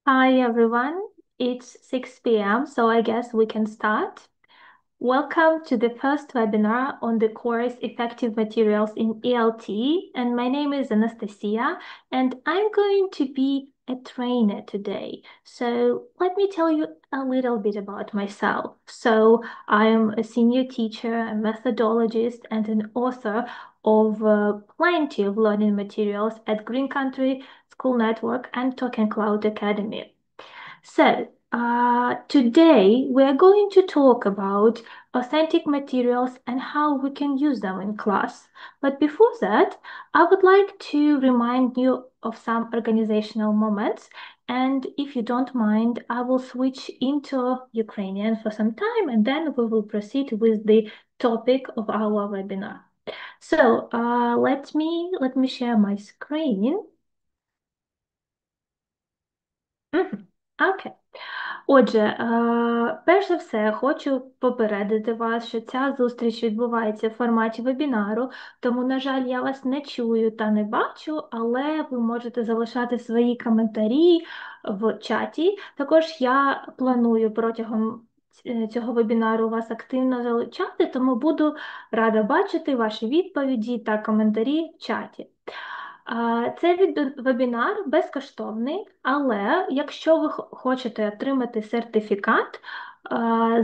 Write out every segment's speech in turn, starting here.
Hi everyone, it's 6 p.m., so I guess we can start. Welcome to the first webinar on the course Effective Materials in ELT, and my name is Anastasia, and I'm going to be a trainer today. So let me tell you a little bit about myself. So I am a senior teacher, a methodologist, and an author of plenty of learning materials at Green Country School Network and TalkEn.Cloud Academy. So, today we are going to talk about authentic materials and how we can use them in class. But before that, I would like to remind you of some organizational moments. And if you don't mind, I will switch into Ukrainian for some time and then we will proceed with the topic of our webinar. So, let me share my screen. Mhm. Okay. Отже, перш за все, хочу попередити вас, що ця зустріч відбувається в форматі вебінару, тому, на жаль, я вас не чую та не бачу, але ви можете залишати свої коментарі в чаті. Також я планую протягом цього вебінару вас активно залучати, тому буду рада бачити ваші відповіді та коментарі в чаті. Цей вебінар безкоштовний, але якщо ви хочете отримати сертифікат,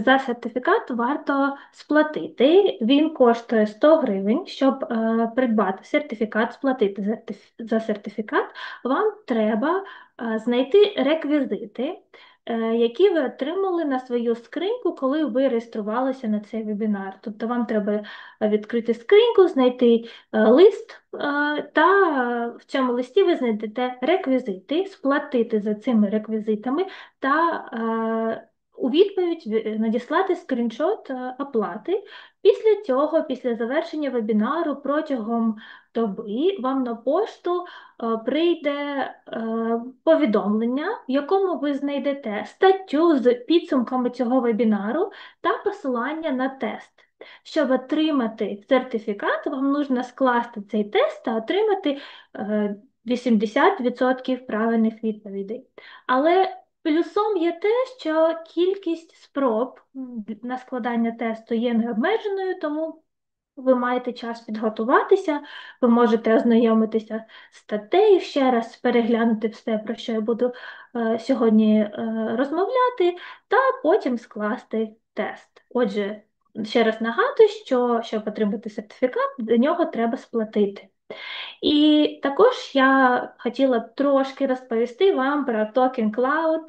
за сертифікат варто сплатити. Він коштує 100 гривень. Щоб придбати сертифікат, сплатити за сертифікат, вам треба знайти реквізити, які ви отримали на свою скриньку, коли ви реєструвалися на цей вебінар. Тобто вам треба відкрити скриньку, знайти лист, та в цьому листі ви знайдете реквізити, сплатити за цими реквізитами та у відповідь надіслати скріншот оплати. Після цього, після завершення вебінару, протягом доби вам на пошту прийде повідомлення, в якому ви знайдете статтю з підсумками цього вебінару та посилання на тест. Щоб отримати сертифікат, вам потрібно скласти цей тест та отримати 80% правильних відповідей. Але плюсом є те, що кількість спроб на складання тесту є необмеженою, тому ви маєте час підготуватися, ви можете ознайомитися з статтею, ще раз переглянути все, про що я буду сьогодні розмовляти, та потім скласти тест. Отже, ще раз нагадую, що щоб отримати сертифікат, до нього треба сплатити. І також я хотіла б трошки розповісти вам про TalkEn.Cloud,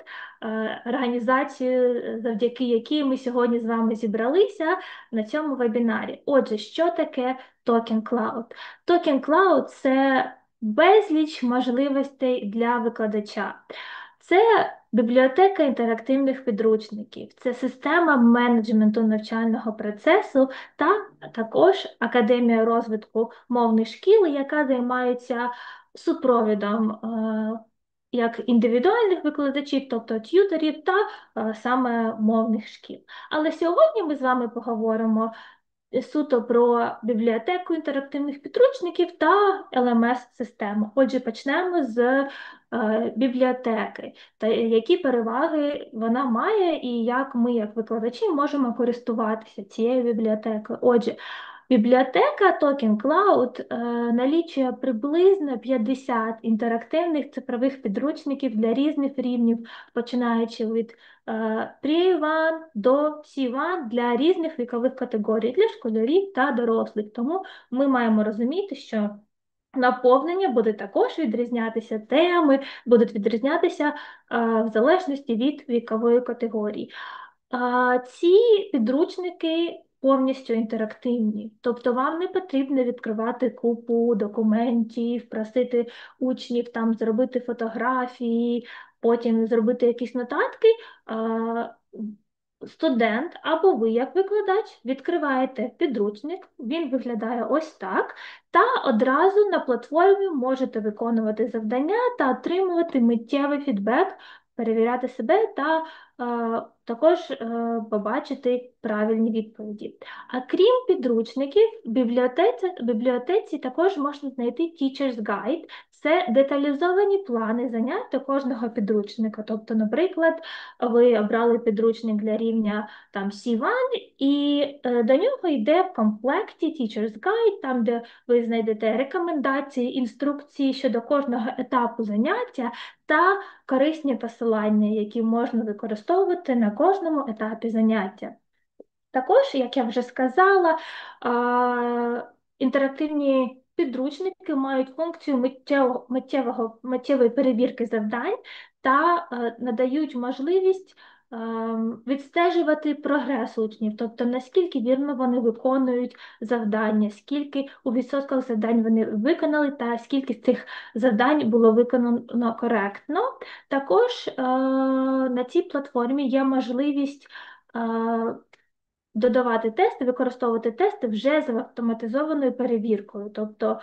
організацію, завдяки якій ми сьогодні з вами зібралися на цьому вебінарі. Отже, що таке TalkEn.Cloud? TalkEn.Cloud – це безліч можливостей для викладача. Це бібліотека інтерактивних підручників, це система менеджменту навчального процесу та також Академія розвитку мовних шкіл, яка займається супровідом як індивідуальних викладачів, тобто т'юторів, та саме мовних шкіл. Але сьогодні ми з вами поговоримо суто про бібліотеку інтерактивних підручників та LMS-систему. Отже, почнемо з бібліотеки, та які переваги вона має і як ми, як викладачі, можемо користуватися цією бібліотекою. Отже, бібліотека TalkEn.Cloud налічує приблизно 50 інтерактивних цифрових підручників для різних рівнів, починаючи від Pre-1 до C1 для різних вікових категорій, для школярів та дорослих. Тому ми маємо розуміти, що наповнення буде також відрізнятися, теми будуть відрізнятися в залежності від вікової категорії. Ці підручники повністю інтерактивні, тобто вам не потрібно відкривати купу документів, просити учнів там зробити фотографії, потім зробити якісь нотатки. Студент або ви, як викладач, відкриваєте підручник, він виглядає ось так, та одразу на платформі можете виконувати завдання та отримувати миттєвий фідбек, перевіряти себе та також побачити правильні відповіді. А крім підручників, в бібліотеці також можна знайти Teacher's Guide. це деталізовані плани занять до кожного підручника. Тобто, наприклад, ви обрали підручник для рівня там C1, і до нього йде в комплекті Teacher's Guide, там, де ви знайдете рекомендації, інструкції щодо кожного етапу заняття та корисні посилання, які можна використовувати на кожному етапі заняття. Також, як я вже сказала, інтерактивні підручники мають функцію миттєвої перевірки завдань та надають можливість відстежувати прогрес учнів, тобто наскільки вірно вони виконують завдання, скільки у відсотках завдань вони виконали, та скільки з цих завдань було виконано коректно. Також на цій платформі є можливість додавати тести, використовувати тести вже з автоматизованою перевіркою. Тобто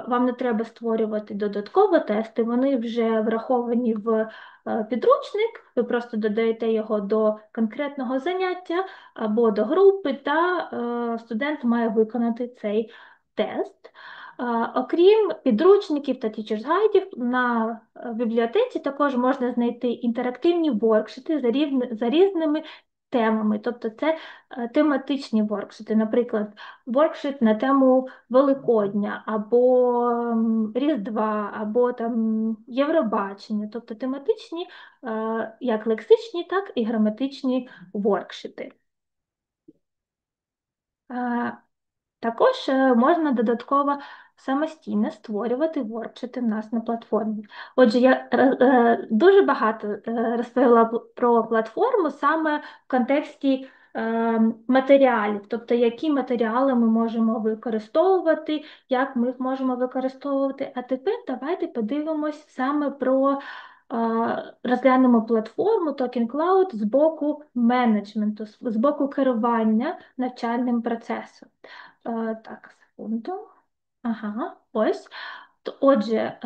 вам не треба створювати додатково тести, вони вже враховані в підручник, ви просто додаєте його до конкретного заняття або до групи, та студент має виконати цей тест. Окрім підручників та teacher's гайдів, на бібліотеці також можна знайти інтерактивні воркшити за різними темами, тобто це тематичні воркшити, наприклад, воркшит на тему Великодня, або Різдва, або там Євробачення, тобто тематичні, як лексичні, так і граматичні воркшити. Також можна додатково самостійно створювати воркшити в нас на платформі. Отже, я дуже багато розповіла про платформу саме в контексті матеріалів, тобто які матеріали ми можемо використовувати, як ми їх можемо використовувати. А тепер давайте подивимось саме про розглянемо платформу TalkEn.Cloud з боку менеджменту, з боку керування навчальним процесом. Так, секунду. Ага, ось. Отже,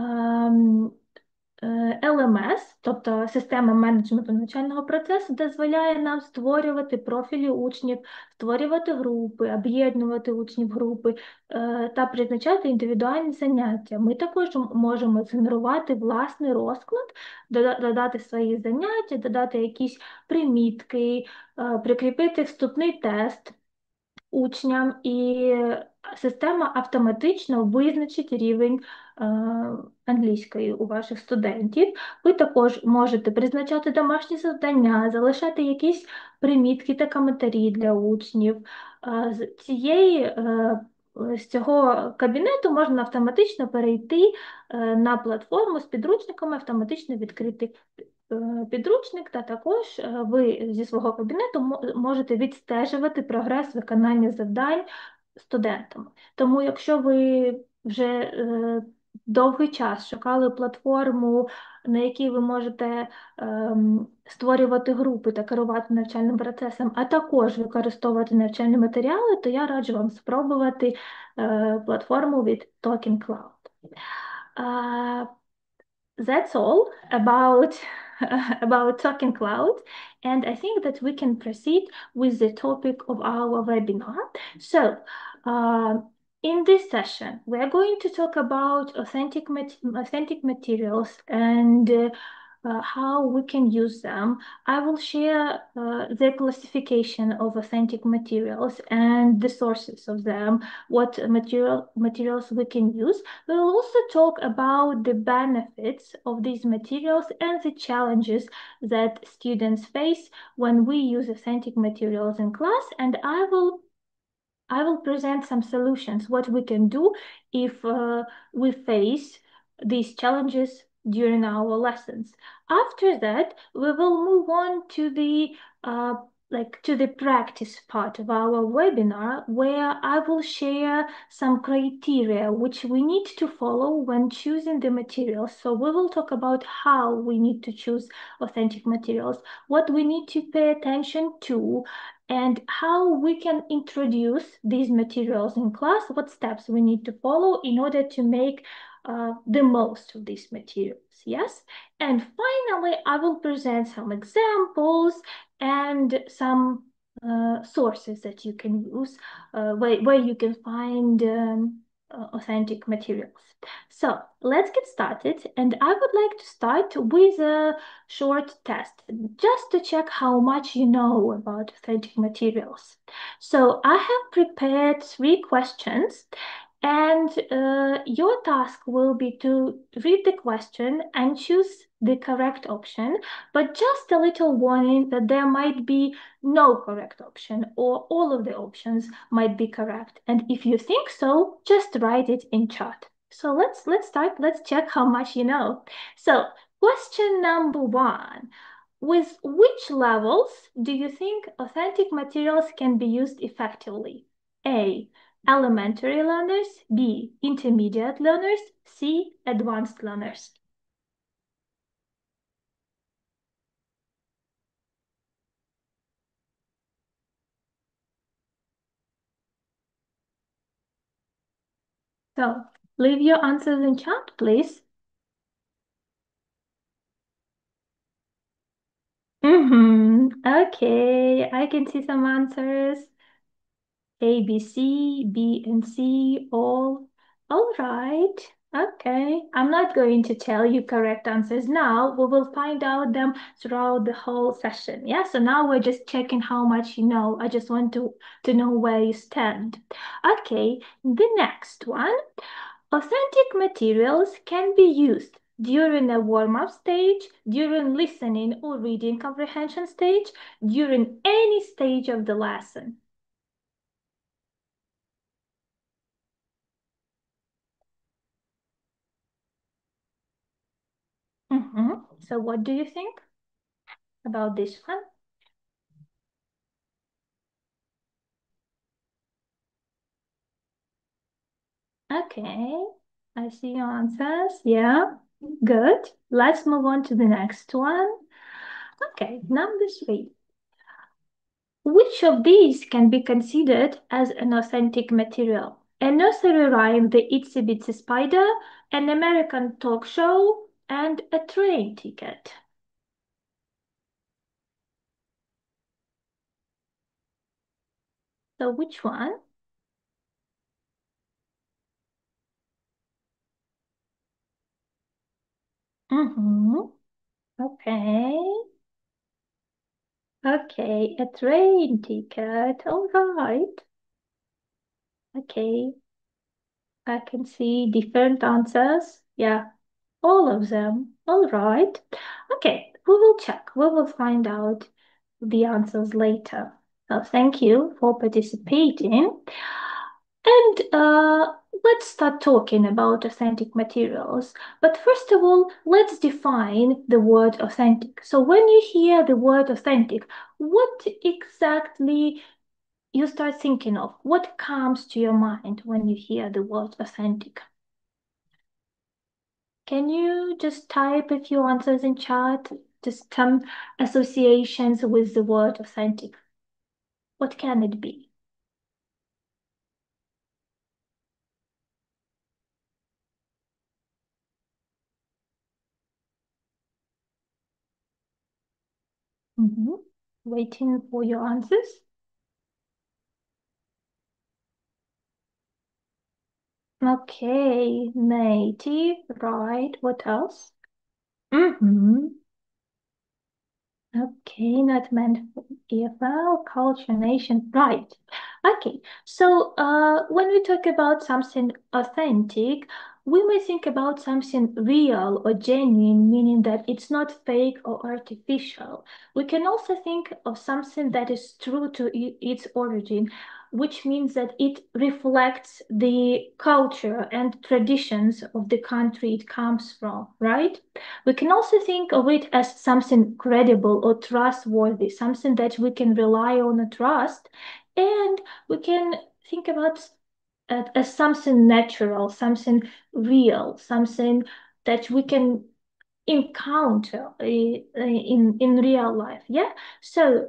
LMS, тобто система менеджменту навчального процесу, дозволяє нам створювати профілі учнів, створювати групи, об'єднувати учнів в групи та призначати індивідуальні заняття. Ми також можемо згенерувати власний розклад, додати свої заняття, додати якісь примітки, прикріпити вступний тест учням, і система автоматично визначить рівень англійської у ваших студентів. Ви також можете призначати домашні завдання, залишати якісь примітки та коментарі для учнів. З цього кабінету можна автоматично перейти на платформу з підручниками, автоматично відкрити підручник, та також ви зі свого кабінету можете відстежувати прогрес виконання завдань студентами. Тому якщо ви вже довгий час шукали платформу, на якій ви можете створювати групи та керувати навчальним процесом, а також використовувати навчальні матеріали, то я раджу вам спробувати платформу від TalkEn.Cloud. That's all about about TalkEn.Cloud, and I think that we can proceed with the topic of our webinar. So, in this session, we are going to talk about authentic materials and how we can use them. I will share the classification of authentic materials and the sources of them, what materials we can use. We will also talk about the benefits of these materials and the challenges that students face when we use authentic materials in class, and I will present some solutions, what we can do if we face these challenges during our lessons. After that, we will move on to the practice part of our webinar, where I will share some criteria which we need to follow when choosing the materials. So we will talk about how we need to choose authentic materials, what we need to pay attention to, and how we can introduce these materials in class, what steps we need to follow in order to make the most of these materials, yes? And finally, I will present some examples and some sources that you can use, where you can find authentic materials. So let's get started. And I would like to start with a short test just to check how much you know about authentic materials. So I have prepared 3 questions. And your task will be to read the question and choose the correct option, but just a little warning that there might be no correct option or all of the options might be correct. And if you think so, just write it in chat. So let's start. Let's check how much you know. So question number 1. With which levels do you think authentic materials can be used effectively? A. Elementary learners. B. Intermediate learners. C. Advanced learners. So leave your answers in chat, please. Okay, I can see some answers. A, B, C, B, and C, all. All right. Okay. I'm not going to tell you correct answers now. We will find out them throughout the whole session. Yeah. So now we're just checking how much you know. I just want to know where you stand. Okay. The next one. Authentic materials can be used during a warm-up stage, during listening or reading comprehension stage, during any stage of the lesson. So what do you think about this one? Okay, I see your answers. Yeah, good. Let's move on to the next one. Okay, number 3. Which of these can be considered as an authentic material? A nursery rhyme, the Itsy Bitsy Spider, an American talk show, and a train ticket. So which one? Mm-hmm. Okay. Okay, a train ticket. All right. Okay, I can see different answers. Yeah, all of them. All right. Okay, we will check. We will find out the answers later. So thank you for participating. And let's start talking about authentic materials. But first of all, let's define the word authentic. So when you hear the word authentic, what exactly you start thinking of? What comes to your mind when you hear the word authentic? Can you just type a few answers in chat? Just some associations with the word authentic. What can it be? Mm-hmm. Waiting for your answers. Okay, native, right. What else? Mm-hmm. Okay, not meant for EFL, culture, nation, right. Okay, so when we talk about something authentic, we may think about something real or genuine, meaning that it's not fake or artificial. We can also think of something that is true to its origin, which means that it reflects the culture and traditions of the country it comes from, right? We can also think of it as something credible or trustworthy, something that we can rely on and trust. And we can think about it as something natural, something real, something that we can encounter in real life. Yeah. So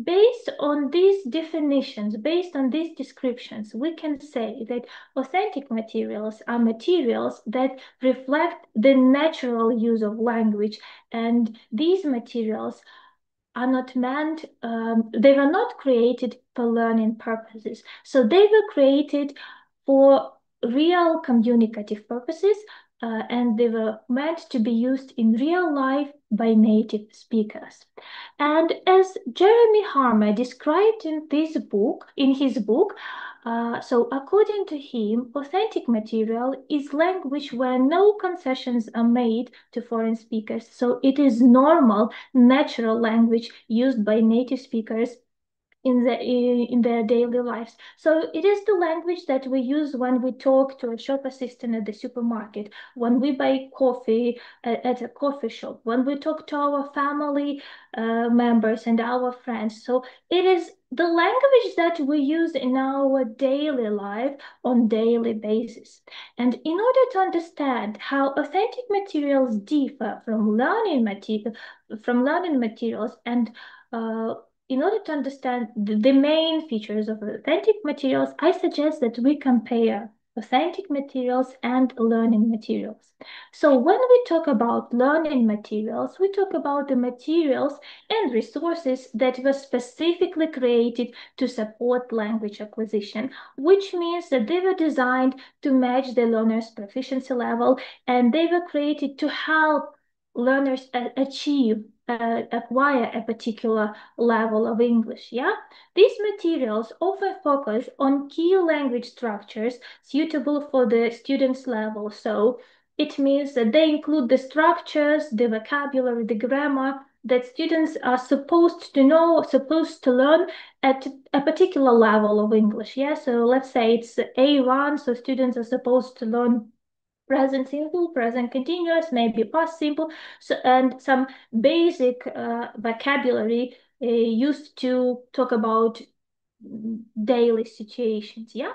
based on these definitions, based on these descriptions, we can say that authentic materials are materials that reflect the natural use of language, and these materials are not meant, they were not created for learning purposes. So they were created for real communicative purposes, and they were meant to be used in real life by native speakers. And as Jeremy Harmer described in his book, so according to him, authentic material is language where no concessions are made to foreign speakers. So it is normal, natural language used by native speakers in their daily lives. So it is the language that we use when we talk to a shop assistant at the supermarket, when we buy coffee at a coffee shop, when we talk to our family members and our friends. So it is the language that we use in our daily life on daily basis. And in order to understand how authentic materials differ from learning materials and in order to understand the main features of authentic materials, I suggest that we compare authentic materials and learning materials. So when we talk about learning materials, we talk about the materials and resources that were specifically created to support language acquisition, which means that they were designed to match the learner's proficiency level, and they were created to help learners acquire a particular level of English. Yeah, these materials often focus on key language structures suitable for the student's level. So it means that they include the structures, the vocabulary, the grammar that students are supposed to know, supposed to learn at a particular level of English. Yeah, so let's say it's A1, so students are supposed to learn present simple, present continuous, maybe past simple, so, and some basic vocabulary used to talk about daily situations. Yeah,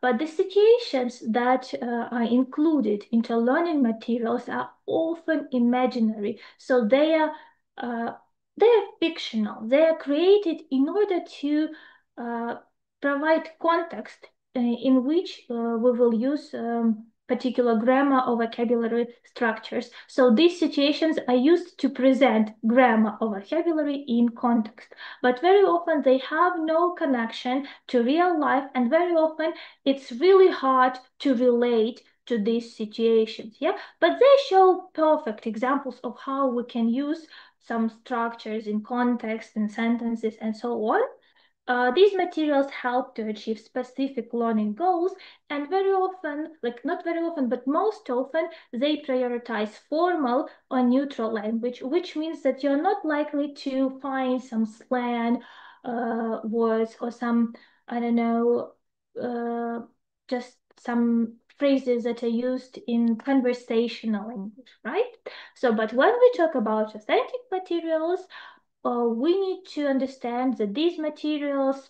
but the situations that are included into learning materials are often imaginary, so uh, they are fictional. They are created in order to uh, provide context in which we will use particular grammar or vocabulary structures. So these situations are used to present grammar or vocabulary in context, but very often they have no connection to real life, and very often it's really hard to relate to these situations. Yeah, but they show perfect examples of how we can use some structures in context and sentences and so on. These materials help to achieve specific learning goals, and very often, like not very often, but most often, they prioritize formal or neutral language, which means that you're not likely to find some slang words or some, I don't know, uh, just some phrases that are used in conversational English, right? So, but when we talk about authentic materials, we need to understand that these materials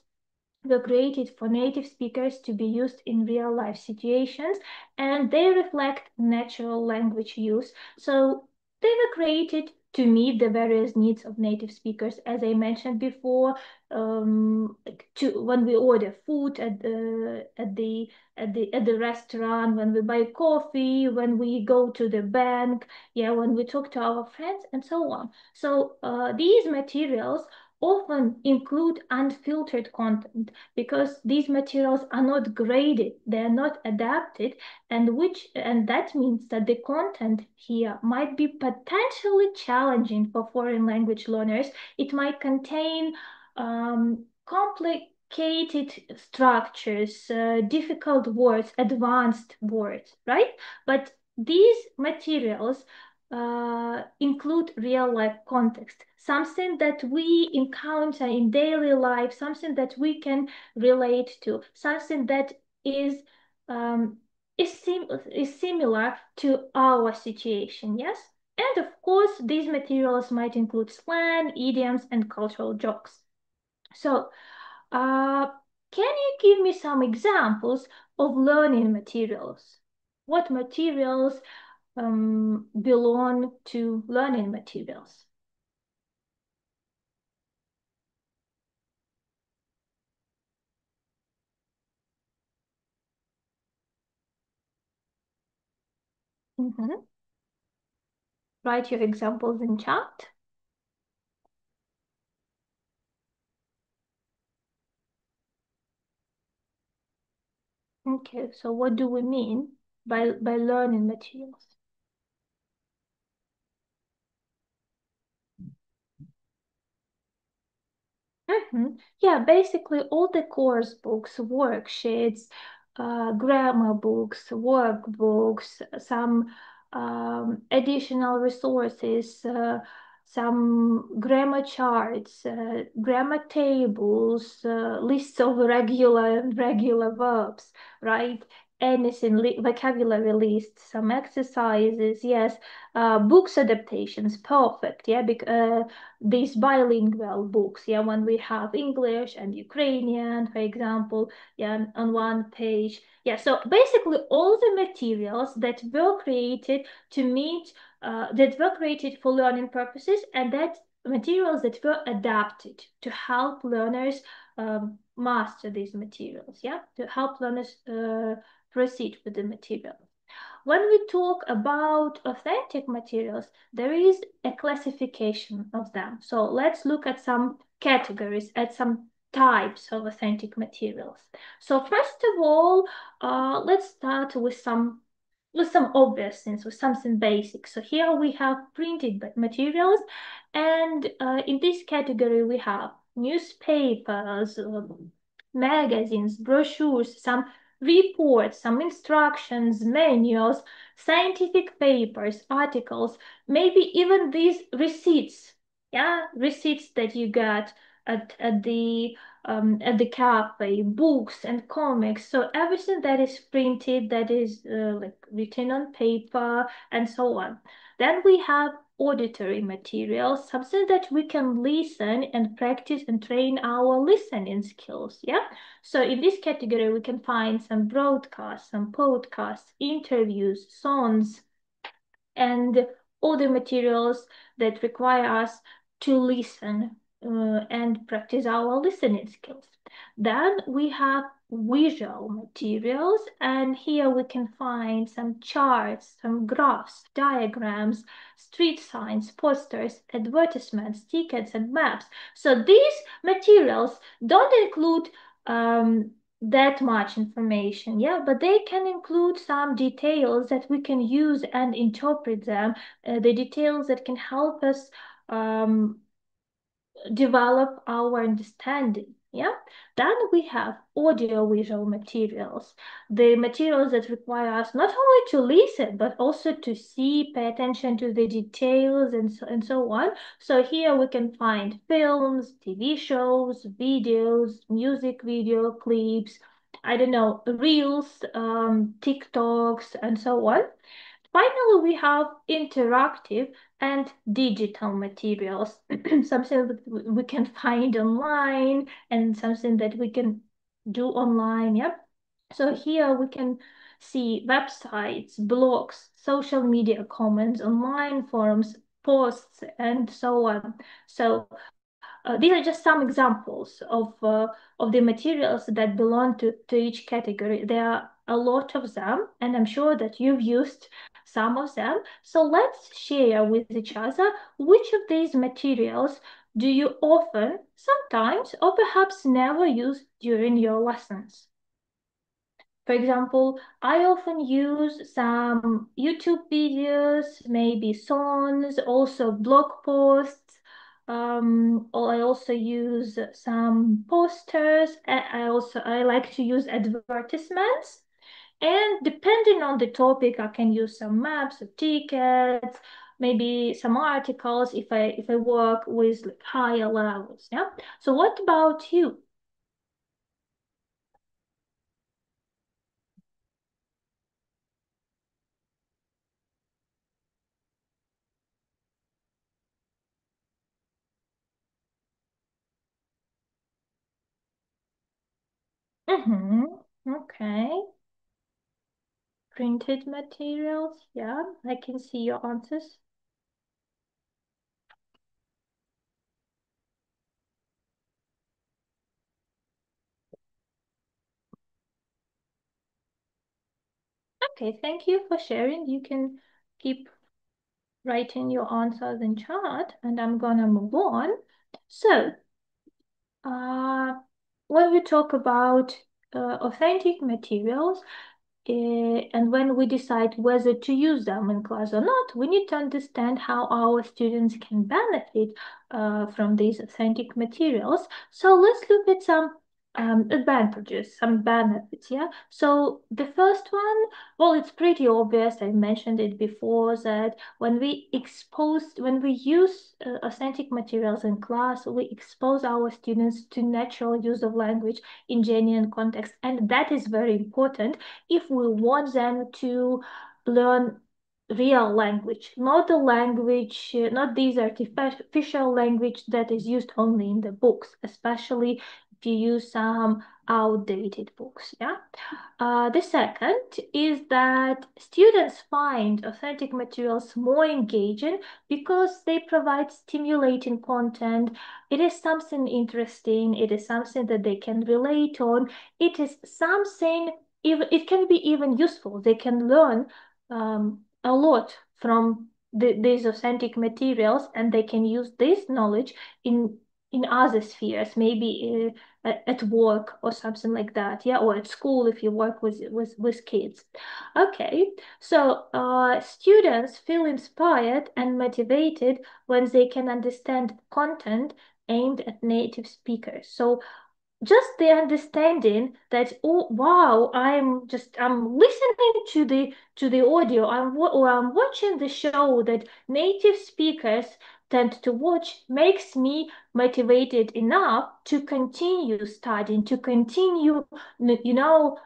were created for native speakers to be used in real life situations, and they reflect natural language use. So they were created to meet the various needs of native speakers, as I mentioned before. Like when we order food at the restaurant, when we buy coffee, when we go to the bank, yeah, when we talk to our friends, and so on. So these materials often include unfiltered content because these materials are not graded, they are not adapted, and that means that the content here might be potentially challenging for foreign language learners. It might contain complicated structures, difficult words, advanced words, right? But these materials include real life context, something that we encounter in daily life, something that we can relate to, something that is um, is similar to our situation. Yes, and of course, these materials might include slang, idioms, and cultural jokes. So, uh, can you give me some examples of learning materials? What materials belong to learning materials? Mhm. Write your examples in chat. Okay, so what do we mean by learning materials? Yeah, basically all the course books, worksheets, grammar books, workbooks, some additional resources, some grammar charts, grammar tables, lists of regular and regular verbs, right? Anything, vocabulary lists, some exercises, yes, books adaptations, perfect, yeah, because these bilingual books, yeah, when we have English and Ukrainian, for example, yeah, on one page. Yeah, so basically all the materials that were created to meet, that were created for learning purposes, and that materials that were adapted to help learners master these materials, yeah, to help learners proceed with the material. When we talk about authentic materials, there is a classification of them. So let's look at some categories, at some types of authentic materials. So first of all, let's start with some obvious things, with something basic. So here we have printed materials, and in this category we have newspapers, magazines, brochures, some reports, some instructions, manuals, scientific papers, articles, maybe even these receipts. Yeah, receipts that you got at the cafe, books and comics. So everything that is printed, that is like written on paper and so on. Then we have auditory materials, something that we can listen and practice and train our listening skills. Yeah. So in this category, we can find some broadcasts, some podcasts, interviews, songs, and other materials that require us to listen and practice our listening skills. Then we have visual materials, and here we can find some charts, some graphs, diagrams, street signs, posters, advertisements, tickets, and maps. So these materials don't include that much information, yeah, but they can include some details that we can use and interpret them, the details that can help us um, develop our understanding. Yeah. Then we have audio-visual materials, the materials that require us not only to listen but also to see, pay attention to the details, and so on. So here we can find films, TV shows, videos, music video clips, I don't know, reels, TikToks, and so on. Finally, we have interactive and digital materials, something that we can find online and something that we can do online. Yeah. So here we can see websites, blogs, social media comments, online forums, posts, and so on. So these are just some examples of the materials that belong to each category. There are a lot of them, and I'm sure that you've used some of them. So let's share with each other which of these materials do you often, sometimes, or perhaps never use during your lessons. For example, I often use some YouTube videos, maybe songs, also blog posts. Or I also use some posters. I like to use advertisements. And depending on the topic, I can use some maps or tickets, maybe some articles if I work with like higher levels. Yeah. So what about you? Mm-hmm. Okay. Printed materials, yeah, I can see your answers. Okay, thank you for sharing. You can keep writing your answers in chat, and I'm gonna move on. So, uh, when we talk about authentic materials, and when we decide whether to use them in class or not, we need to understand how our students can benefit from these authentic materials. So let's look at some advantages, some benefits, yeah? So the first one, well, it's pretty obvious, I mentioned it before, that when we use authentic materials in class, we expose our students to natural use of language in genuine context, and that is very important if we want them to learn real language, not the language, not these artificial language that is used only in the books, especially if you use some outdated books, yeah? The second is that students find authentic materials more engaging because they provide stimulating content. It is something interesting, it is something that they can relate on, it is something, even it can be even useful. They can learn a lot from these authentic materials, and they can use this knowledge in other spheres, maybe at work or something like that, yeah, or at school if you work with kids. Okay, so students feel inspired and motivated when they can understand content aimed at native speakers. So just the understanding that, oh wow, I'm listening to the audio, or I'm watching the show that native speakers tend to watch, makes me motivated enough to continue studying, to continue, you know,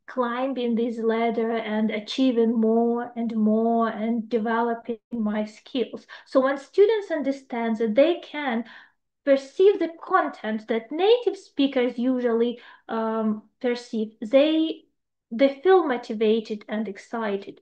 climbing this ladder and achieving more and more and developing my skills. So when students understand that they can perceive the content that native speakers usually perceive, they feel motivated and excited.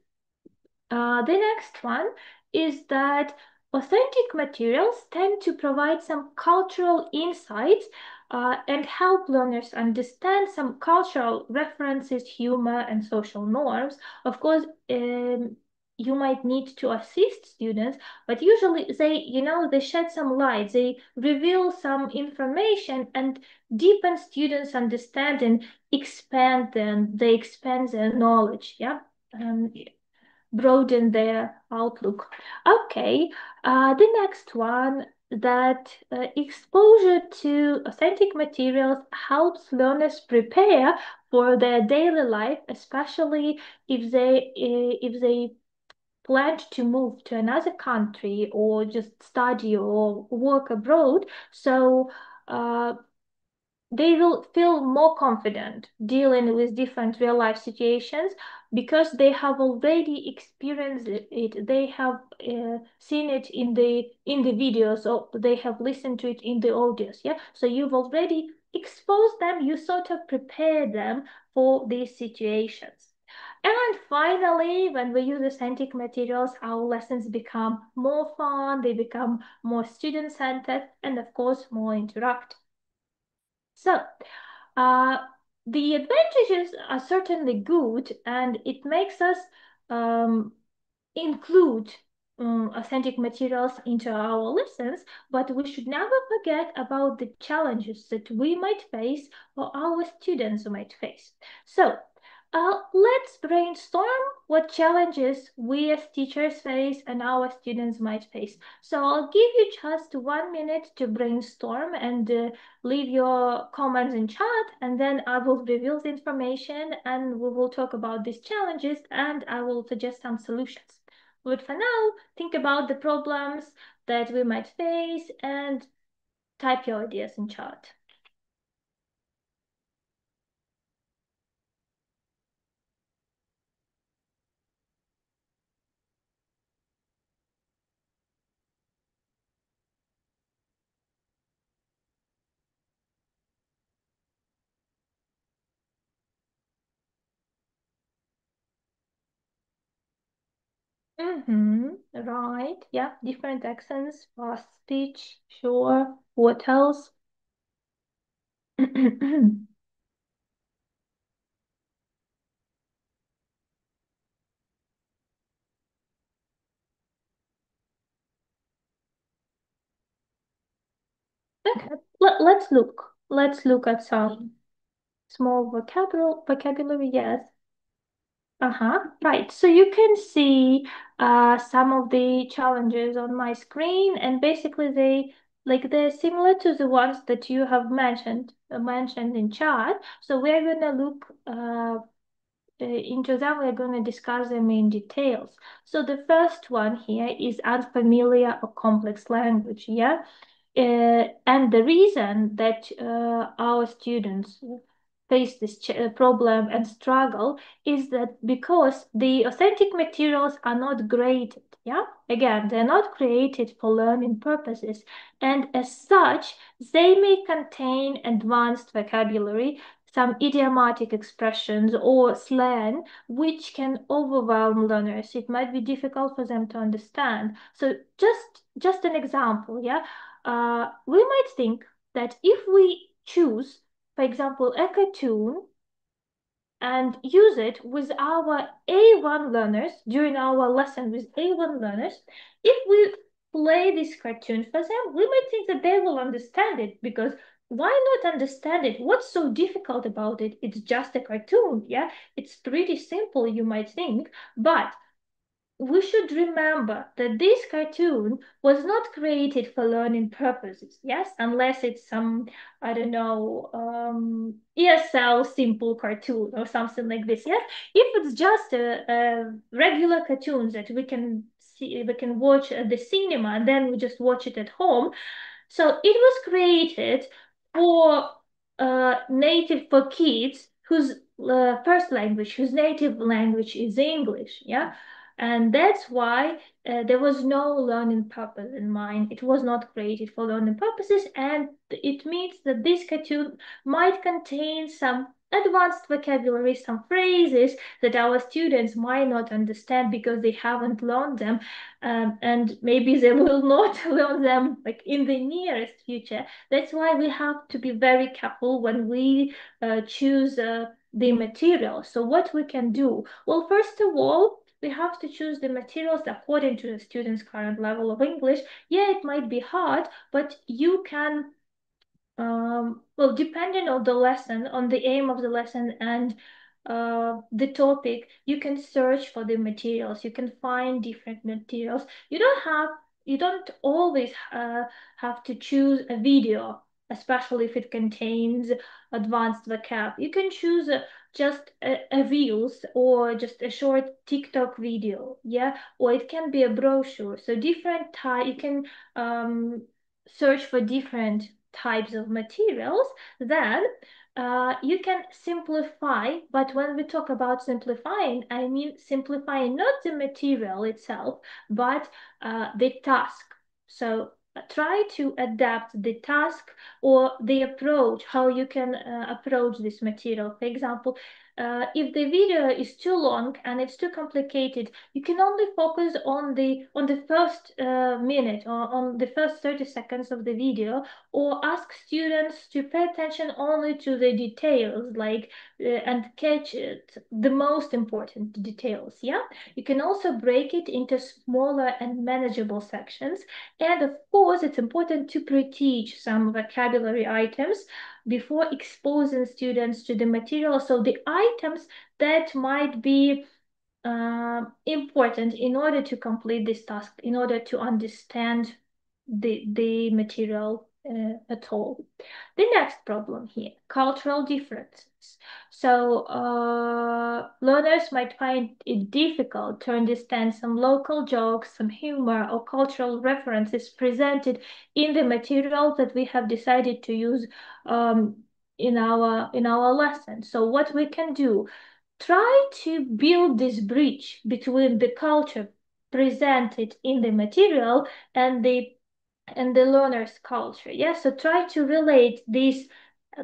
The next one is that authentic materials tend to provide some cultural insights and help learners understand some cultural references, humor, and social norms. Of course, you might need to assist students, but usually they shed some light, they reveal some information and deepen students' understanding, they expand their knowledge, yeah. Um, Broaden their outlook. Okay, the next one, that exposure to authentic materials helps learners prepare for their daily life, especially if they planned to move to another country or just study or work abroad. So they will feel more confident dealing with different real life situations because they have already experienced it. They have seen it in the videos, or they have listened to it in the audios. Yeah, so you've already exposed them. You sort of prepare them for these situations. And finally, when we use authentic materials, our lessons become more fun, they become more student-centered, and of course, more interactive. So, uh, the advantages are certainly good, and it makes us um, include authentic materials into our lessons, but we should never forget about the challenges that we might face or our students might face. So, let's brainstorm what challenges we as teachers face and our students might face. So I'll give you just 1 minute to brainstorm and leave your comments in chat, and then I will reveal the information and we will talk about these challenges and I will suggest some solutions. But for now, think about the problems that we might face and type your ideas in chat. Right. Yeah, different accents, fast speech, sure. What else? Okay, let's look. Let's look at some Small vocabulary, yes. Right. So you can see some of the challenges on my screen, and basically they're similar to the ones that you have mentioned in chat. So we're gonna look into them. We're gonna discuss them in details. So the first one here is unfamiliar or complex language. Yeah. And the reason that our students face this problem and struggle is that because the authentic materials are not graded, yeah? Again, they're not created for learning purposes, and as such, they may contain advanced vocabulary, some idiomatic expressions or slang, which can overwhelm learners. It might be difficult for them to understand. So just an example, yeah? We might think that if we choose, for example, a cartoon and use it with our A1 learners during our lesson with A1 learners, if we play this cartoon for them, we might think that they will understand it because why not understand it? What's so difficult about it? It's just a cartoon, yeah? It's pretty simple, you might think, but we should remember that this cartoon was not created for learning purposes, yes, unless it's some, I don't know, ESL simple cartoon or something like this, yes. If it's just a regular cartoon that we can see, we can watch at the cinema and then we just watch it at home, so it was created for native for kids whose first language, whose native language is English, yeah. And that's why there was no learning purpose in mind. It was not created for learning purposes, and it means that this cartoon might contain some advanced vocabulary, some phrases that our students might not understand because they haven't learned them, and maybe they will not learn them like in the nearest future. That's why we have to be very careful when we choose the material. So what we can do? Well, first of all, we have to choose the materials according to the student's current level of English. Yeah, it might be hard, but you can well, depending on the lesson, on the aim of the lesson and the topic, you can search for the materials. You can find different materials. You don't always have to choose a video, especially if it contains advanced vocab. You can choose just a reels or just a short TikTok video, yeah, or it can be a brochure. So different type. You can search for different types of materials, then you can simplify. But when we talk about simplifying, I mean simplifying not the material itself, but the task. So try to adapt the task or the approach, how you can approach this material. For example, if the video is too long and it's too complicated, you can only focus on the first minute or on the first 30 seconds of the video, or ask students to pay attention only to the details, like and catch the most important details. Yeah, you can also break it into smaller and manageable sections, and of course, it's important to pre-teach some vocabulary items before exposing students to the material. So the items that might be important in order to complete this task, in order to understand the material at all. The next problem here, cultural differences. So learners might find it difficult to understand some local jokes, some humor, or cultural references presented in the material that we have decided to use in our lesson. So what we can do, try to build this bridge between the culture presented in the material and the learner's culture. Yeah, so try to relate these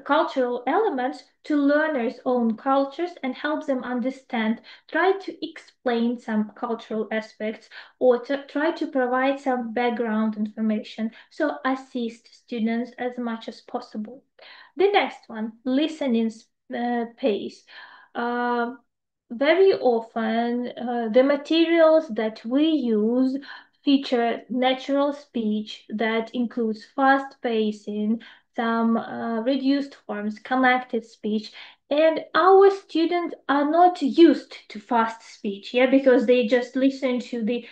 cultural elements to learners' own cultures and help them understand. Try to explain some cultural aspects or to try to provide some background information. So assist students as much as possible. The next one, listening pace. Uh, Very often, the materials that we use feature natural speech that includes fast pacing, some reduced forms, connected speech. And our students are not used to fast speech, yeah, because they just listen to the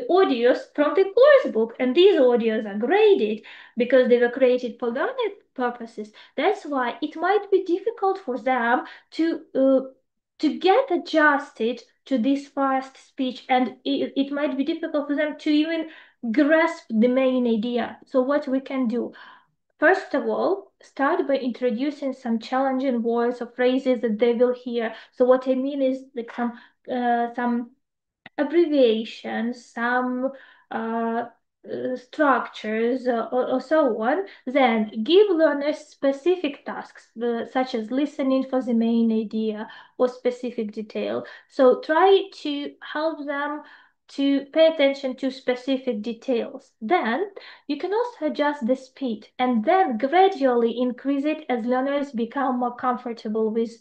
audios from the course book, and these audios are graded because they were created for learning purposes. That's why it might be difficult for them to get adjusted to this fast speech, and it might be difficult for them to even grasp the main idea. So what we can do? First of all, start by introducing some challenging words or phrases that they will hear. So what I mean is like some abbreviations, some uh, structures, or so on. Then give learners specific tasks, such as listening for the main idea or specific detail. So try to help them to pay attention to specific details. Then you can also adjust the speed and then gradually increase it as learners become more comfortable with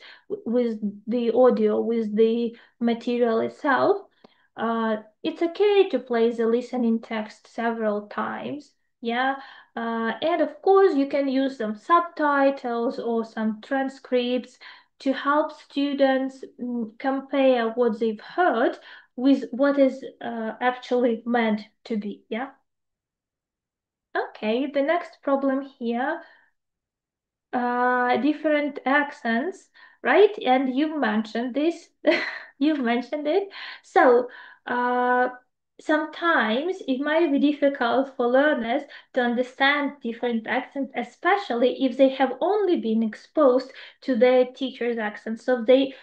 the audio, with the material itself. It's okay to play the listening text several times. Yeah. And of course, you can use some subtitles or some transcripts to help students compare what they've heard with what is actually meant to be. Yeah. Okay, the next problem here, different accents, right? And you mentioned this, you mentioned it. So, uh, sometimes it might be difficult for learners to understand different accents, especially if they have only been exposed to their teacher's accent. So they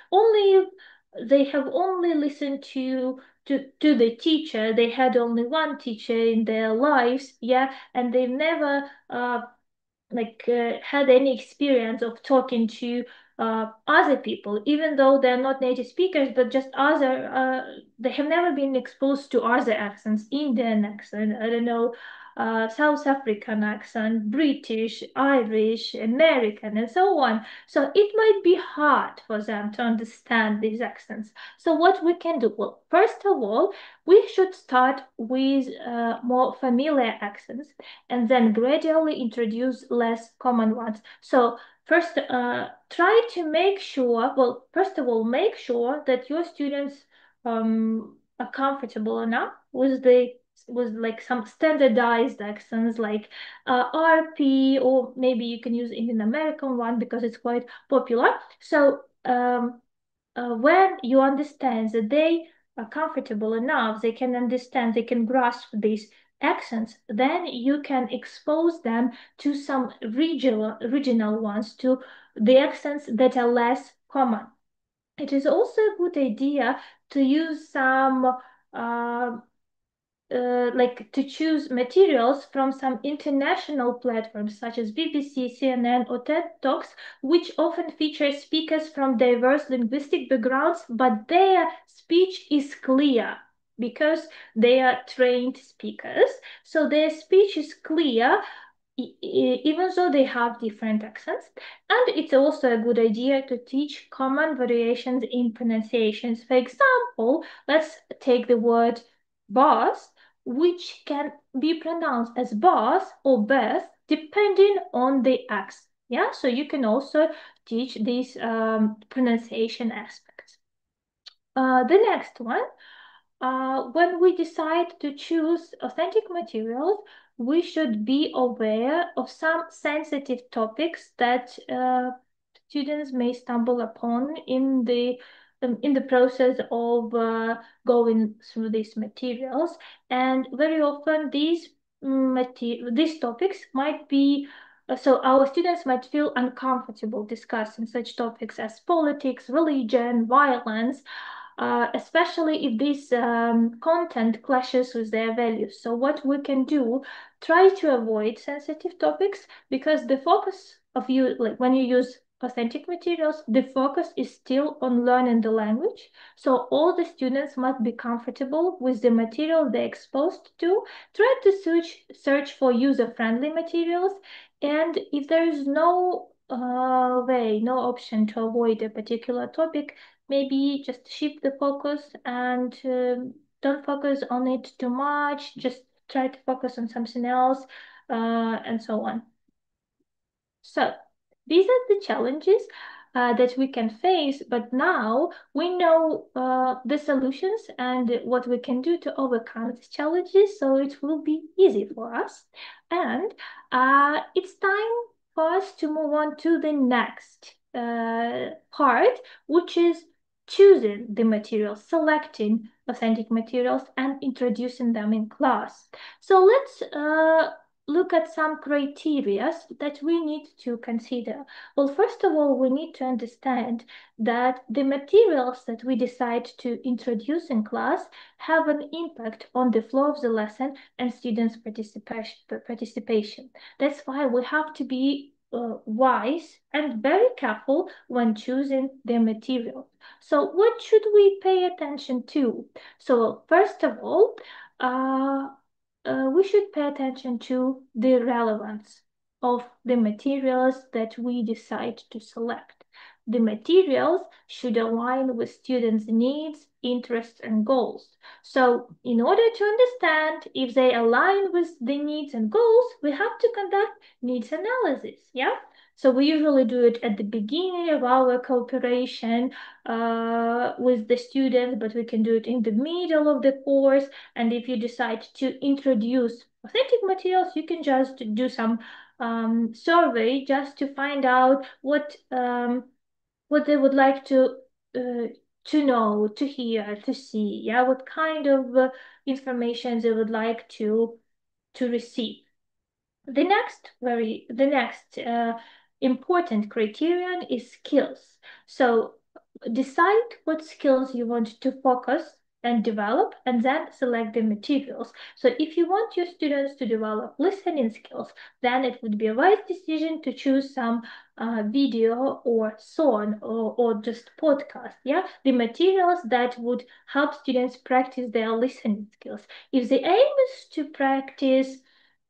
have only listened to the teacher. They had only one teacher in their lives, yeah, and they've never had any experience of talking to other people, even though they're not native speakers, but just other, they have never been exposed to other accents, Indian accent, I don't know, South African accent, British, Irish, American, and so on. So it might be hard for them to understand these accents. So what we can do? Well, first of all, we should start with more familiar accents and then gradually introduce less common ones. So first, try to make sure, well, first of all, make sure that your students are comfortable enough with like some standardized accents like RP, or maybe you can use Indian American one because it's quite popular. So when you understand that they are comfortable enough, they can understand, they can grasp these accents, then you can expose them to some regional ones, to the accents that are less common. It is also a good idea to use some like to choose materials from some international platforms such as BBC, CNN, or TED Talks, which often feature speakers from diverse linguistic backgrounds, but their speech is clear because they are trained speakers. So their speech is clear even though they have different accents. And it's also a good idea to teach common variations in pronunciations. For example, let's take the word boss, which can be pronounced as boss or Beth, depending on the accent. Yeah, so you can also teach these pronunciation aspects. The next one, when we decide to choose authentic materials, we should be aware of some sensitive topics that students may stumble upon in the process of going through these materials. And very often these topics might be so our students might feel uncomfortable discussing such topics as politics, religion, violence, especially if this content clashes with their values. So what we can do, try to avoid sensitive topics, because the focus of you, like when you use authentic materials, the focus is still on learning the language. So all the students must be comfortable with the material they're exposed to. Try to search for user-friendly materials, and if there is no no option to avoid a particular topic, maybe just shift the focus and don't focus on it too much. Just try to focus on something else, and so on. So these are the challenges that we can face, but now we know the solutions and what we can do to overcome these challenges, so it will be easy for us. And it's time for us to move on to the next part, which is choosing the materials, selecting authentic materials, and introducing them in class. So let's look at some criteria that we need to consider. Well, first of all, we need to understand that the materials that we decide to introduce in class have an impact on the flow of the lesson and students' participation. That's why we have to be wise and very careful when choosing the material. So what should we pay attention to? So first of all, uh, we should pay attention to the relevance of the materials that we decide to select. The materials should align with students' needs, interests, and goals. So, in order to understand if they align with the needs and goals, we have to conduct needs analysis. Yeah. So we usually do it at the beginning of our cooperation with the students, but we can do it in the middle of the course. And if you decide to introduce authentic materials, you can just do some survey just to find out what they would like uh, to know, to hear, to see. Yeah, what kind of information they would like to receive. The next important criterion is skills. So decide what skills you want to focus and develop, and then select the materials. So if you want your students to develop listening skills, then it would be a wise decision to choose some video or song or just podcast. Yeah, the materials that would help students practice their listening skills. If the aim is to practice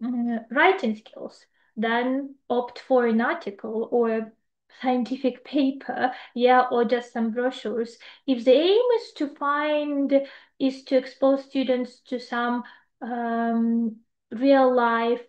writing skills, then opt for an article or scientific paper, yeah, or just some brochures. If the aim is to expose students to some real life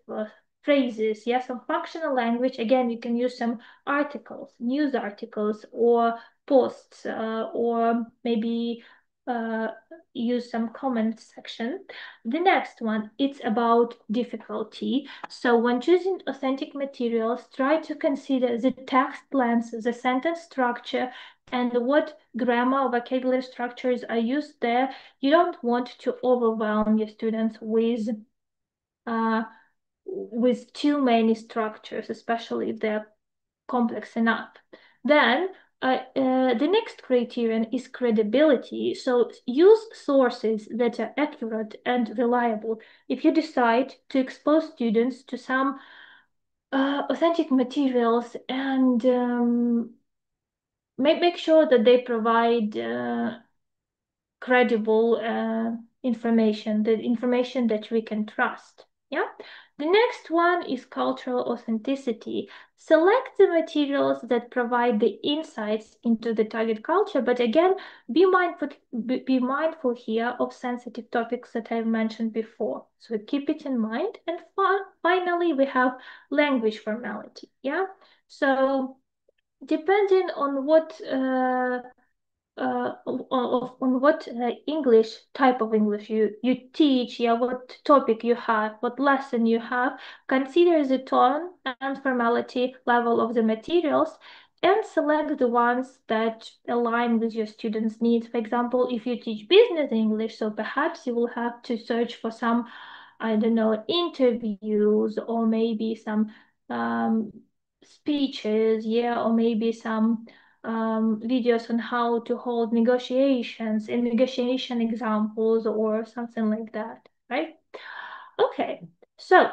phrases, yeah, some functional language, again, you can use some articles, news articles, or posts, or maybe uh, use some comment section. The next one, it's about difficulty. So when choosing authentic materials, try to consider the text length, the sentence structure, and what grammar or vocabulary structures are used there. You don't want to overwhelm your students uh, with too many structures, especially if they're complex enough. Then the next criterion is credibility. So use sources that are accurate and reliable. If you decide to expose students to some authentic materials and make sure that they provide credible information, the information that we can trust. Yeah. The next one is cultural authenticity. Select the materials that provide the insights into the target culture, but again, be mindful here of sensitive topics that I've mentioned before. So keep it in mind. And finally, we have language formality. Yeah. So depending on what on what English type of English you teach, yeah, what topic you have, what lesson you have, consider the tone and formality level of the materials and select the ones that align with your students' needs. For example, if you teach business English, so perhaps you will have to search for some, I don't know, interviews or maybe some um, speeches, yeah, or maybe some videos on how to hold negotiations and negotiation examples or something like that, right? Okay, so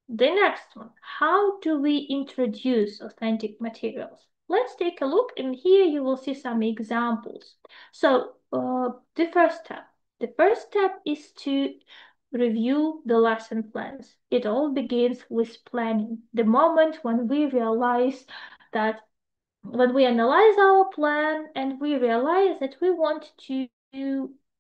the next one, how do we introduce authentic materials? Let's take a look, and here you will see some examples. So the first step is to review the lesson plans. It all begins with planning. The moment when we realize that when we analyze our plan and we realize that we want to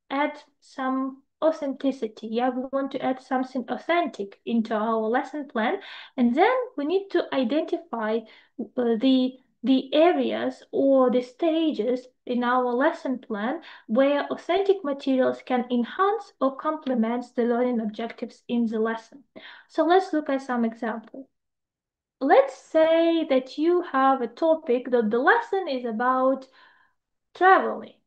add some authenticity. Yeah, we want to add something authentic into our lesson plan, and then we need to identify the areas or the stages in our lesson plan where authentic materials can enhance or complement the learning objectives in the lesson. So let's look at some examples. Let's say that you have a topic that the lesson is about traveling.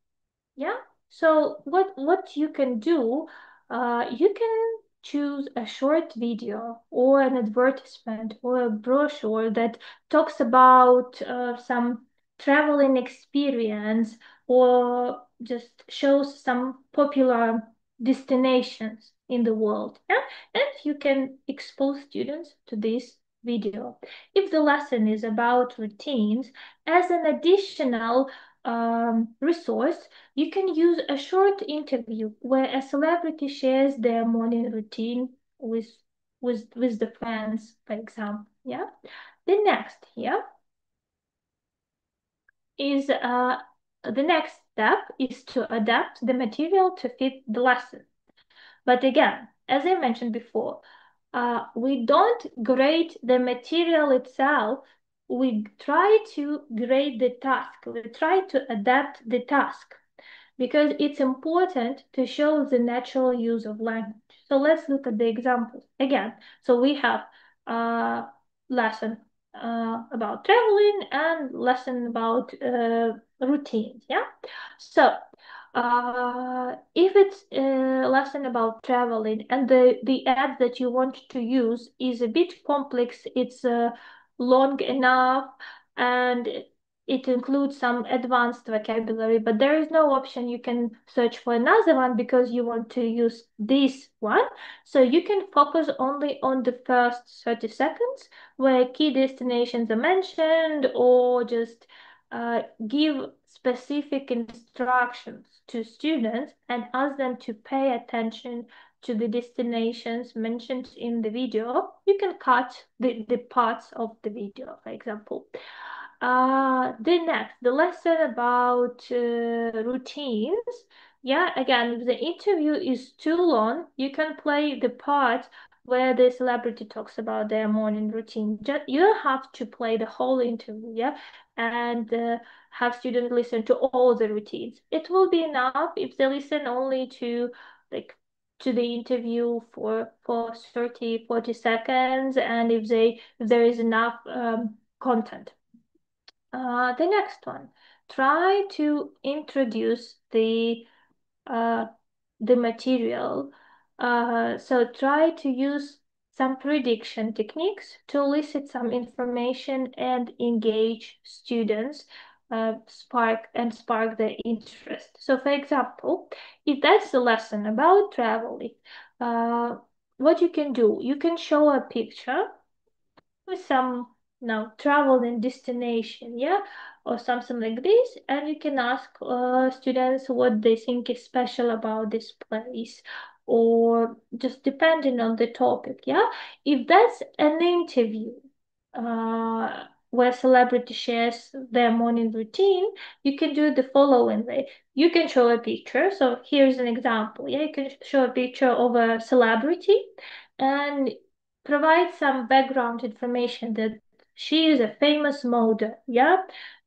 Yeah. So what you can do, you can choose a short video or an advertisement or a brochure that talks about some traveling experience or just shows some popular destinations in the world. Yeah. And you can expose students to this video. If the lesson is about routines, as an additional resource, you can use a short interview where a celebrity shares their morning routine with the fans, for example. Yeah. The next here is the next step is to adapt the material to fit the lesson. But again, as I mentioned before, we don't grade the material itself. We try to grade the task. We try to adapt the task because it's important to show the natural use of language. So let's look at the examples again. So we have a lesson about traveling and lesson about routines. Yeah. So if it's a lesson about traveling and the ad that you want to use is a bit complex, it's long enough, and it includes some advanced vocabulary, but there is no option you can search for another one because you want to use this one. So you can focus only on the first 30 seconds where key destinations are mentioned, or just give specific instructions to students and ask them to pay attention to the destinations mentioned in the video. You can cut the parts of the video, for example. The lesson about routines. Yeah, again, if the interview is too long, you can play the part where the celebrity talks about their morning routine. You don't have to play the whole interview, yeah, and have students listen to all the routines. It will be enough if they listen only to like to the interview for 30, 40 seconds, and if there is enough content. The next one, try to introduce uh, the material. So try to use some prediction techniques to elicit some information and engage students, spark their interest. So for example, if that's the lesson about traveling, uh, what you can do, you can show a picture with some now travel and destination, yeah, or something like this, and you can ask students what they think is special about this place, or just depending on the topic, yeah. If that's an interview where celebrity shares their morning routine, you can do the following way. You can show a picture. So here's an example. Yeah, you can show a picture of a celebrity and provide some background information that she is a famous model. Yeah,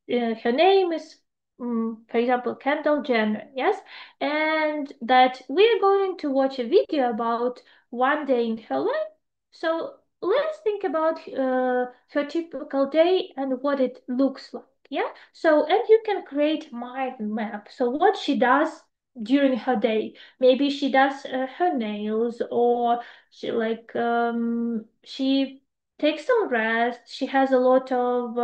her name is, for example, Kendall Jenner. Yes, and that we are going to watch a video about one day in her life. So let's think about her typical day and what it looks like. Yeah. So, and you can create mind map. So what she does during her day. Maybe she does her nails, or she takes some rest. She has a lot of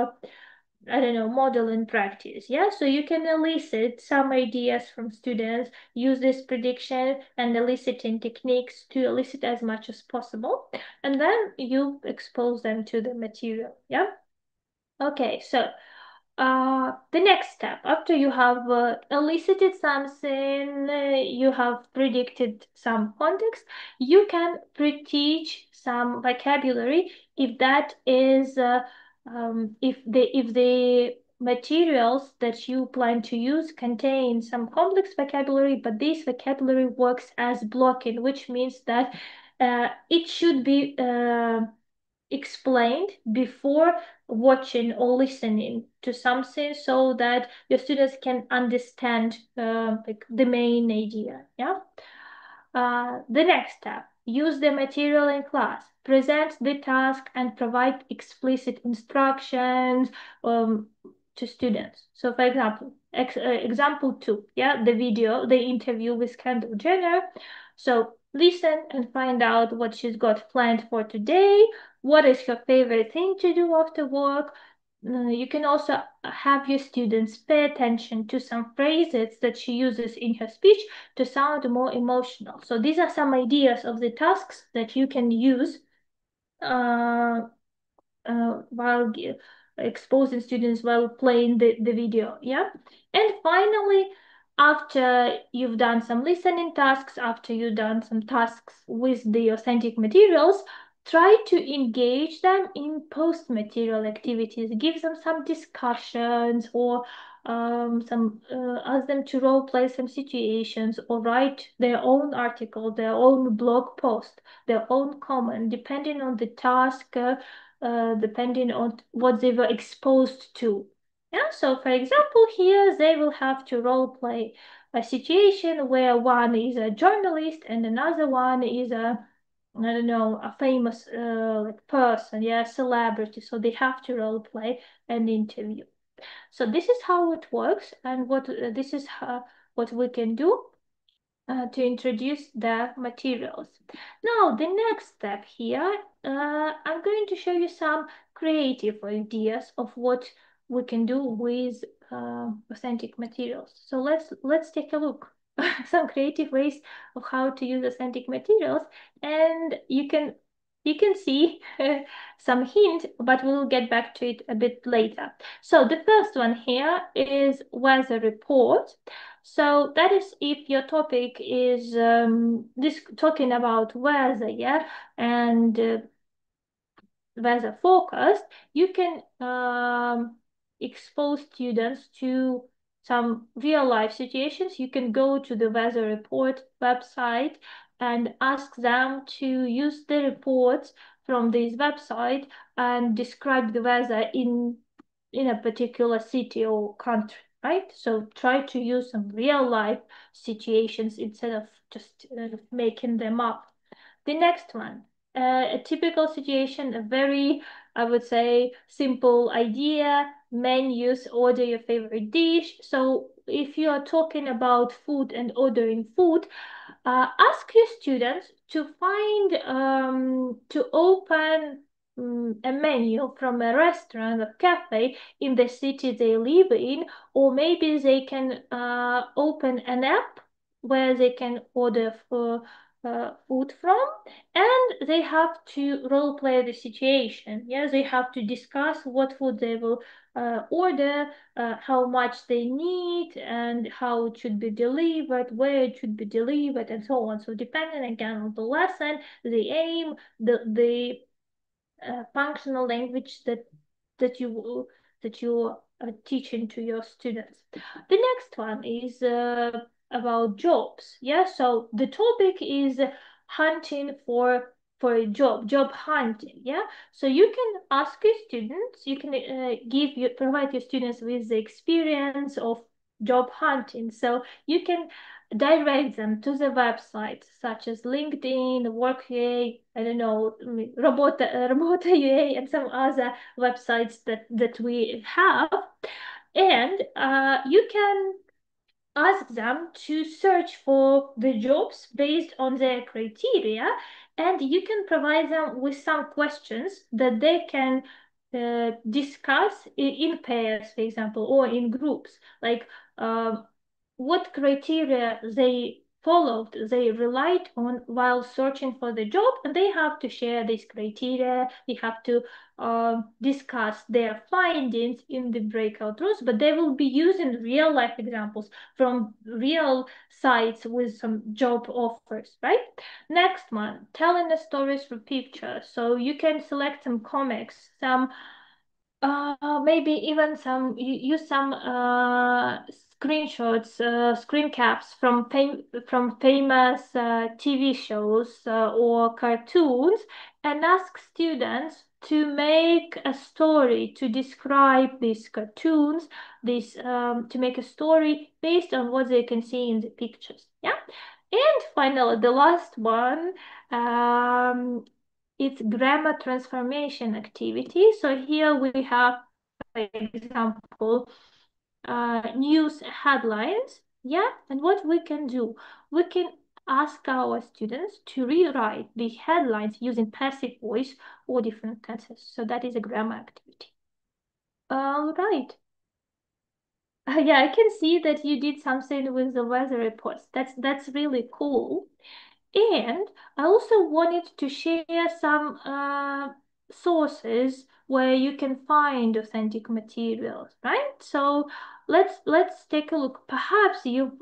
I don't know, modeling practice. Yeah, so you can elicit some ideas from students, use this prediction and eliciting techniques to elicit as much as possible, and then you expose them to the material. Yeah. Okay, so the next step, after you have elicited something, you have predicted some context, you can pre-teach some vocabulary if that is if the materials that you plan to use contain some complex vocabulary, but this vocabulary works as blocking, which means that it should be explained before watching or listening to something so that your students can understand like the main idea. Yeah. The next step, use the material in class. Present the task and provide explicit instructions um, to students. So, for example, example 2, yeah, the video, the interview with Kendall Jenner. So, listen and find out what she's got planned for today. What is her favorite thing to do after work? You can also have your students pay attention to some phrases that she uses in her speech to sound more emotional. So these are some ideas of the tasks that you can use uh, while exposing students while playing the video. Yeah. And finally, after you've done some listening tasks, after you've done some tasks with the authentic materials, try to engage them in post-material activities. Give them some discussions or some ask them to role play some situations or write their own article, their own blog post, their own comment, depending on the task, depending on what they were exposed to. Yeah, so for example, here they will have to role play a situation where one is a journalist and another one is a, I don't know, a famous like person, yeah, celebrity. So they have to role play an interview. So this is how it works, and what this is what we can do to introduce the materials. Now, the next step here, I'm going to show you some creative ideas of what we can do with authentic materials. So let's take a look. Some creative ways of how to use authentic materials, and you can see some hint, but we'll get back to it a bit later. So the first one here is weather report. So that is if your topic is this talking about weather, yeah, and weather forecast, you can expose students to some real life situations. You can go to the weather report website and ask them to use the reports from this website and describe the weather in a particular city or country, right? So try to use some real life situations instead of just making them up. The next one, a typical situation, a very, I would say, simple idea, menus, order your favorite dish. So if you are talking about food and ordering food, ask your students to find, to open a menu from a restaurant or cafe in the city they live in, or maybe they can open an app where they can order for food from, and they have to role play the situation. Yeah, they have to discuss what food they will order, how much they need, and how it should be delivered, where it should be delivered, and so on. So depending again on the lesson, the aim, the functional language that you are teaching to your students. The next one is about jobs. Yeah, so the topic is hunting for a job hunting. Yeah, so you can ask your students, you can provide your students with the experience of job hunting. So you can direct them to the websites such as LinkedIn, Workday, I don't know, Robota UA, and some other websites that we have. And you can ask them to search for the jobs based on their criteria, and you can provide them with some questions that they can discuss in pairs, for example, or in groups, like um, what criteria they followed, they relied on while searching for the job, and they have to share these criteria. They have to discuss their findings in the breakout rooms, but they will be using real life examples from real sites with some job offers, right? Next one, telling the stories through pictures. So you can select some comics, some Maybe even use some screenshots, screen caps from famous TV shows or cartoons, and ask students to make a story to describe these cartoons, this to make a story based on what they can see in the pictures. Yeah, and finally, the last one. Um, it's grammar transformation activity. So here we have, for example, news headlines. Yeah, and what we can do, we can ask our students to rewrite the headlines using passive voice or different tenses. So that is a grammar activity. All right. Yeah, I can see that you did something with the weather reports. That's really cool. And I also wanted to share some sources where you can find authentic materials, right? So let's take a look. Perhaps you've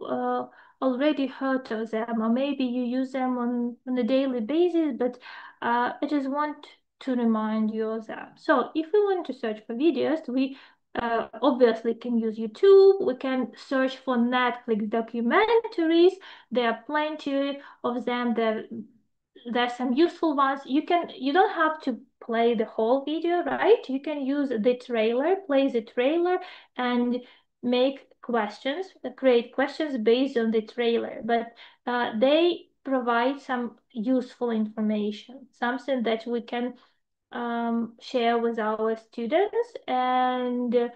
already heard of them, or maybe you use them on a daily basis, but I just want to remind you of them. So if we want to search for videos, we obviously can use YouTube. We can search for Netflix documentaries. There are plenty of them. There's some useful ones. You don't have to play the whole video, right? You can use the trailer, play the trailer, and make questions, create questions based on the trailer. But they provide some useful information, something that we can share with our students, and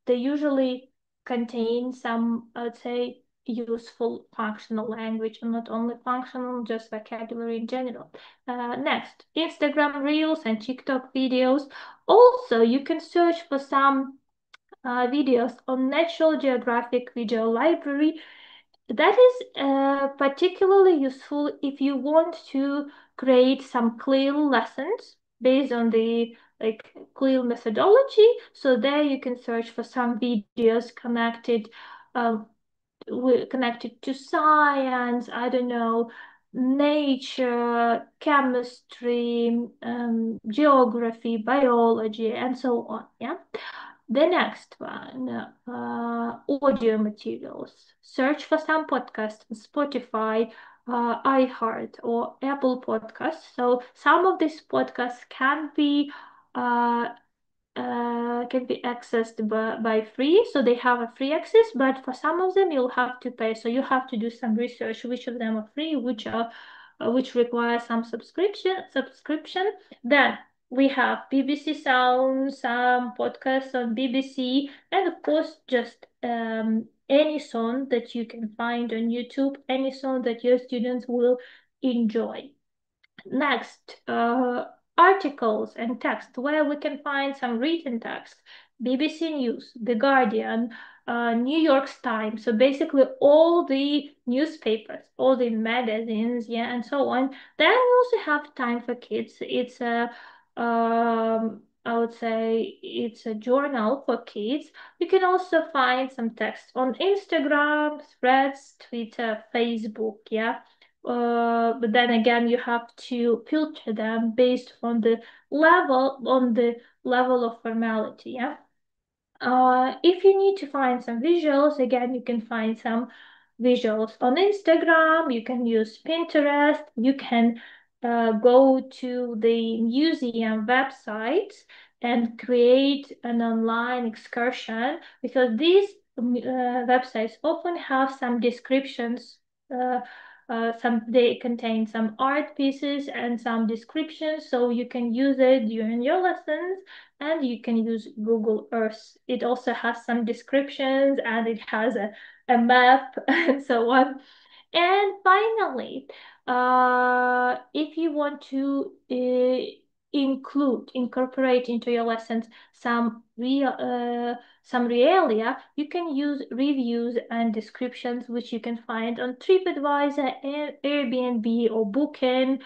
they usually contain some, I would say, useful functional language, and not only functional, just vocabulary in general. Next, Instagram Reels and TikTok videos. Also, you can search for some videos on Natural Geographic Video Library. That is particularly useful if you want to create some CLIL lessons based on the CLIL methodology. So there you can search for some videos um, connected to science, I don't know, nature, chemistry, geography, biology, and so on. Yeah. The next one, audio materials. Search for some podcasts on Spotify, iHeart, or Apple Podcasts. So some of these podcasts uh, can be accessed by free, so they have a free access, but for some of them you'll have to pay, so you have to do some research which of them are free, which require some subscription. Then we have BBC Sound, some podcasts on BBC, and of course just any song that you can find on YouTube, any song that your students will enjoy. Next, articles and text, where we can find some written text. BBC News, The Guardian, New York Times. So basically all the newspapers, all the magazines, yeah, and so on. Then we also have Time for Kids. It's a, I would say it's a journal for kids. You can also find some text on Instagram, Threads, Twitter, Facebook, yeah. But then again, you have to filter them based on the level of formality. Yeah. If you need to find some visuals, again, you can find some visuals on Instagram. You can use Pinterest. You can go to the museum websites and create an online excursion, because these websites often have some descriptions. They contain some art pieces and some descriptions, so you can use it during your lessons, and you can use Google Earth. It also has some descriptions, and it has a map and so on. And finally, if you want to incorporate into your lessons some realia, you can use reviews and descriptions, which you can find on TripAdvisor, Airbnb, or Booking.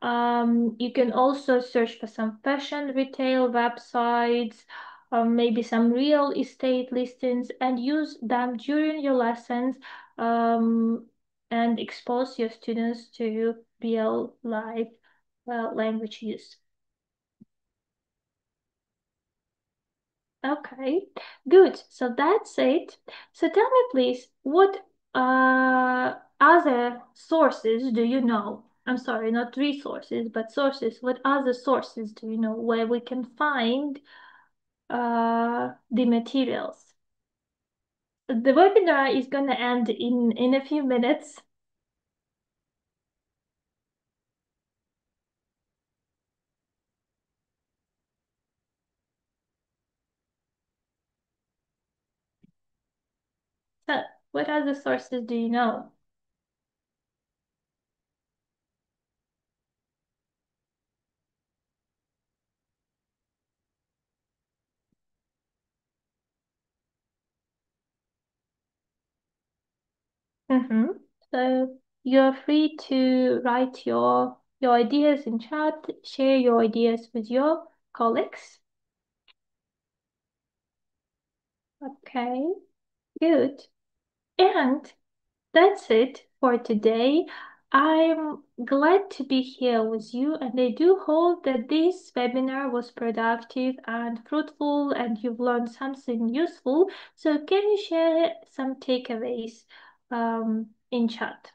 You can also search for some fashion retail websites, maybe some real estate listings, and use them during your lessons, and expose your students to real life language use. Okay, good. So that's it. So tell me, please, what other sources do you know? I'm sorry, not resources, but sources. What other sources do you know where we can find the materials? The webinar is going to end in a few minutes. So what other sources do you know? Mm-hmm. So you're free to write your ideas in chat, share your ideas with your colleagues. Okay, good. And that's it for today. I'm glad to be here with you, and I do hope that this webinar was productive and fruitful, and you've learned something useful. So, can you share some takeaways in chat?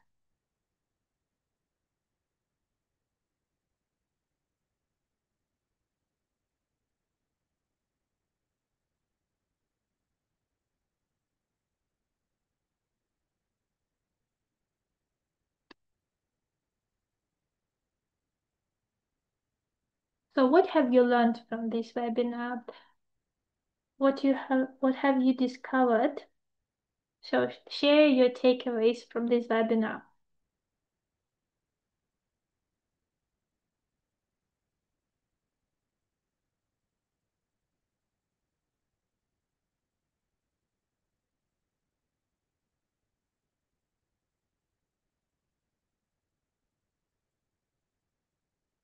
So, what have you learned from this webinar? What have you discovered? So, share your takeaways from this webinar.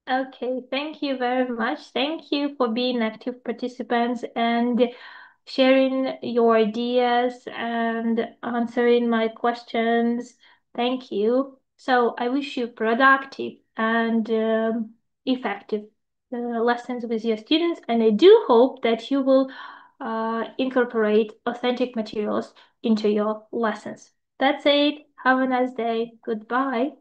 Okay, thank you very much. Thank you for being active participants and sharing your ideas and answering my questions. Thank you. So I wish you productive and effective lessons with your students, and I do hope that you will incorporate authentic materials into your lessons. That's it. Have a nice day. Goodbye.